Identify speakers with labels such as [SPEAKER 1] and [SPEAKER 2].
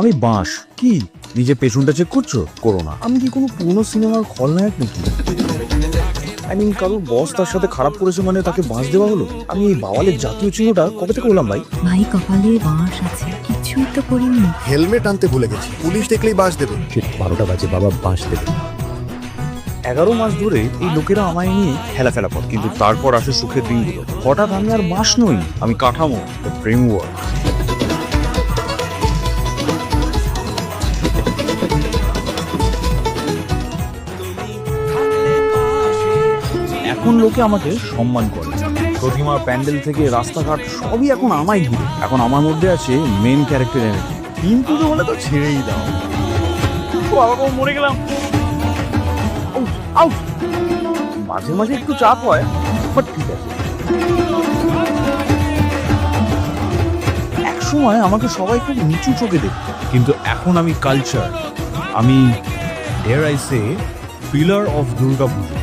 [SPEAKER 1] আমি বাঁশ কি নিজে পেছনটা চেক করছো? করো না। আমি কি কোনো পুরনো সিনেমার খলনায়ক নাকি? কারোর বস তার সাথে খারাপ করেছে মানে তাকে বাঁশ দেওয়া হলো? আমি এই বাওয়ালের জাতীয় চিহ্নটা কবে থেকে হলাম ভাই?
[SPEAKER 2] ভাই কপালে বাঁশ আছে, কিছুই তো করিনি।
[SPEAKER 3] হেলমেট আনতে ভুলে গেছি, পুলিশ দেখলেই বাস দেবে।
[SPEAKER 1] ঠিক 12টা বাজে, বাবা বাঁশ দেবে। 11 মাস ধরে এই লোকেরা আমায় নিয়ে ফেলা পথ, কিন্তু তারপর আসে সুখের দিনগুলো। হঠাৎ আমি আর বাঁশ নই, আমি কাঠামো, ফ্রেমওয়ার্ক। এখন লোকে আমাকে সম্মান করে। প্রতিমা, প্যান্ডেল থেকে রাস্তাঘাট সবই এখন আমায় ঘিরে। এখন আমার মধ্যে আছে মেন ক্যারেক্টার এনার্জি। কিন্তু বলে তো ছেড়েই দাও, বাবা মরে গেলাম। মাঝে মাঝে একটু চাপ হয়, বাট ঠিক আছে। এক সময় আমাকে সবাই খুব নিচু চোখে দেখত, কিন্তু এখন আমি কালচার, আমি dare I say pillar of Durga Puja.